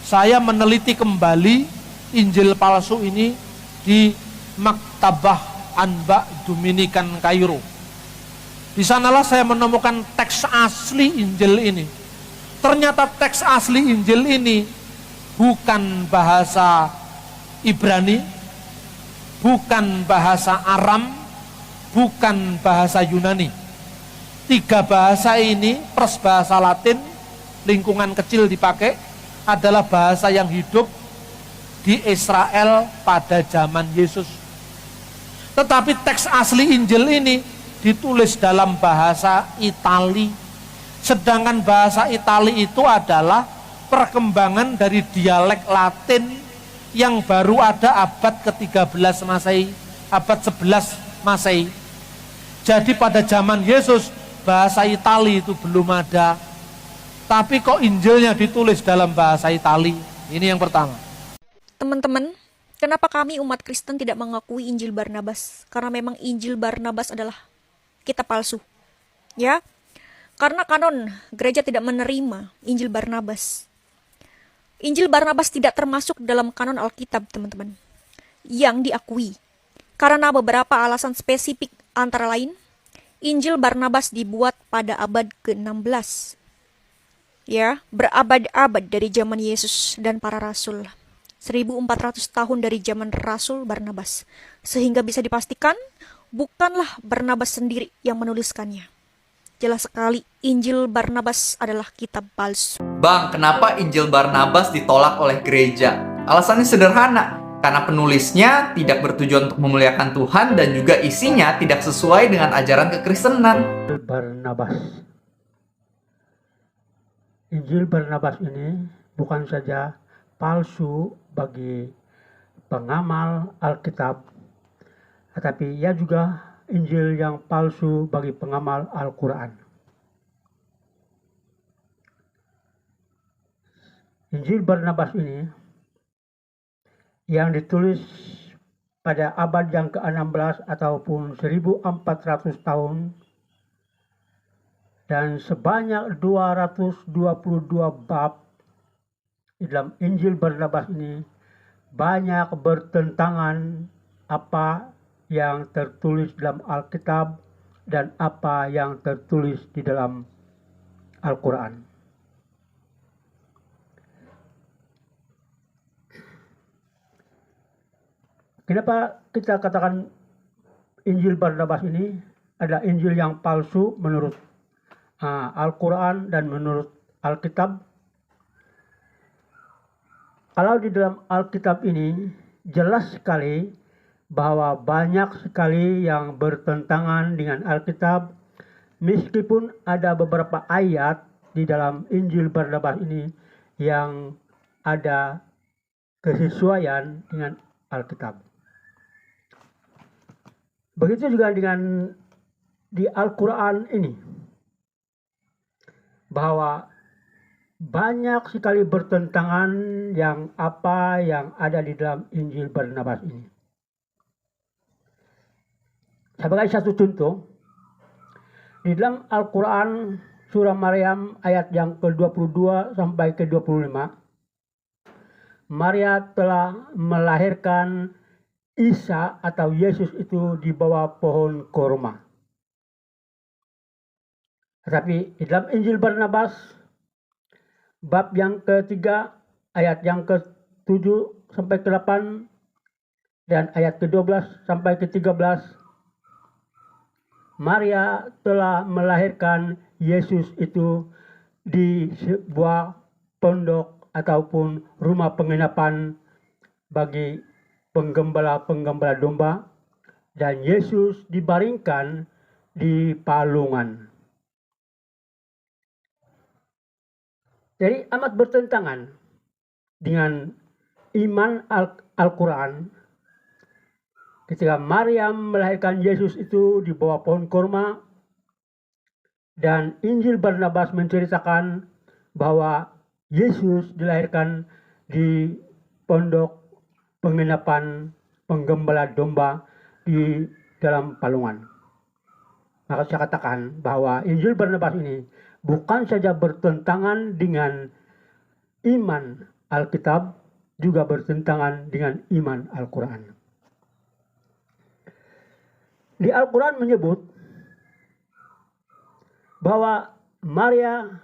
saya meneliti kembali Injil palsu ini di Maktabah Anba Dominikan Kairo. Di sanalah saya menemukan teks asli Injil ini. Ternyata teks asli Injil ini bukan bahasa Ibrani, bukan bahasa Aram, bukan bahasa Yunani. 3 bahasa ini plus bahasa Latin, lingkungan kecil dipakai, adalah bahasa yang hidup di Israel pada zaman Yesus. Tetapi teks asli Injil ini ditulis dalam bahasa Itali. Sedangkan bahasa Itali itu adalah perkembangan dari dialek Latin yang baru ada abad ke-13 Masehi, abad 11 Masehi. Jadi pada zaman Yesus bahasa Itali itu belum ada. Tapi kok Injilnya ditulis dalam bahasa Itali? Ini yang pertama. Teman-teman, kenapa kami umat Kristen tidak mengakui Injil Barnabas? Karena memang Injil Barnabas adalah kitab palsu. Ya, karena kanon gereja tidak menerima Injil Barnabas. Injil Barnabas tidak termasuk dalam kanon Alkitab, teman-teman, yang diakui. Karena beberapa alasan spesifik, antara lain, Injil Barnabas dibuat pada abad ke-16. Ya, berabad-abad dari zaman Yesus dan para rasul. 1400 tahun dari zaman Rasul Barnabas. Sehingga bisa dipastikan, bukanlah Barnabas sendiri yang menuliskannya. Jelas sekali, Injil Barnabas adalah kitab palsu. Bang, kenapa Injil Barnabas ditolak oleh gereja? Alasannya sederhana, karena penulisnya tidak bertujuan untuk memuliakan Tuhan dan juga isinya tidak sesuai dengan ajaran kekristenan. Barnabas. Injil Barnabas ini bukan saja palsu bagi pengamal Alkitab, tetapi ia juga Injil yang palsu bagi pengamal Al-Quran. Injil Barnabas ini yang ditulis pada abad yang ke-16 ataupun 1400 tahun dan sebanyak 222 bab di dalam Injil Barnabas ini banyak bertentangan apa yang tertulis dalam Alkitab dan apa yang tertulis di dalam Al-Quran. Kenapa kita katakan Injil Barnabas ini adalah Injil yang palsu menurut Al-Quran dan menurut Alkitab? Kalau di dalam Alkitab ini jelas sekali bahwa banyak sekali yang bertentangan dengan Alkitab, meskipun ada beberapa ayat di dalam Injil Barnabas ini yang ada kesesuaian dengan Alkitab. Begitu juga dengan di Al-Quran ini, bahwa banyak sekali bertentangan yang ada di dalam Injil Barnabas ini. Sebagai satu contoh, di dalam Al-Quran surah Maryam ayat yang ke-22 sampai ke-25, Maria telah melahirkan Isa atau Yesus itu di bawah pohon korma. Tetapi di dalam Injil Barnabas, bab yang ketiga, ayat yang ke-7 sampai ke-8, dan ayat ke-12 sampai ke-13, Maria telah melahirkan Yesus itu di sebuah pondok ataupun rumah penginapan bagi penggembala-penggembala domba, dan Yesus dibaringkan di palungan. Jadi amat bertentangan dengan iman Al-Quran ketika Maryam melahirkan Yesus itu di bawah pohon korma, dan Injil Barnabas menceritakan bahwa Yesus dilahirkan di pondok penginapan penggembala domba di dalam palungan. Maka saya katakan bahwa Injil Barnabas ini bukan saja bertentangan dengan iman Alkitab juga bertentangan dengan iman Al-Quran. Di Al-Quran menyebut bahwa Maria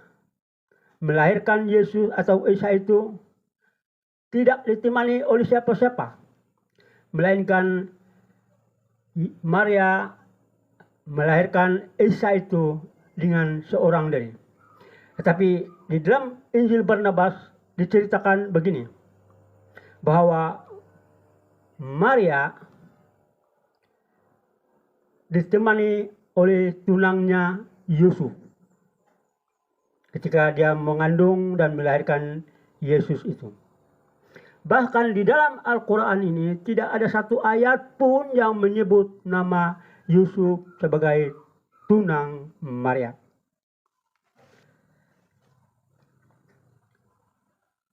melahirkan Yesus atau Isa itu tidak ditemani oleh siapa-siapa, melainkan Maria melahirkan Isa itu dengan seorang diri. Tetapi di dalam Injil Barnabas diceritakan begini, bahwa Maria ditemani oleh tunangnya Yusuf ketika dia mengandung dan melahirkan Yesus itu. Bahkan di dalam Al-Quran ini tidak ada satu ayat pun yang menyebut nama Yusuf sebagai tunang Maria.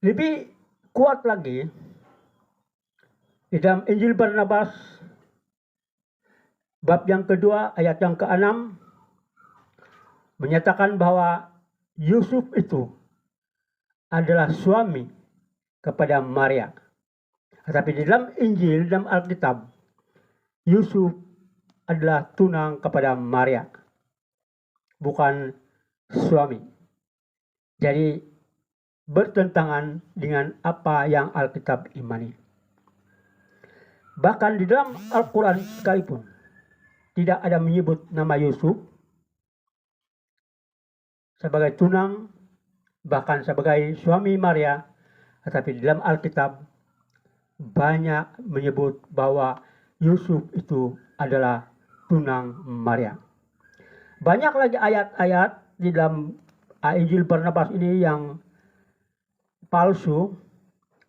Lebih kuat lagi, di dalam Injil Barnabas bab yang kedua ayat yang ke-6 menyatakan bahwa Yusuf itu adalah suami kepada Maria. Tetapi di dalam Injil, dalam Alkitab, Yusuf adalah tunang kepada Maria, bukan suami. Jadi bertentangan dengan apa yang Alkitab imani. Bahkan di dalam Al-Quran sekalipun tidak ada menyebut nama Yusuf sebagai tunang, bahkan sebagai suami Maria. Tetapi di dalam Alkitab banyak menyebut bahwa Yusuf itu adalah tunang Maria. Banyak lagi ayat-ayat di dalam Injil Barnabas ini yang palsu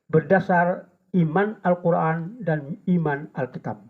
berdasar iman Al-Quran dan iman Alkitab.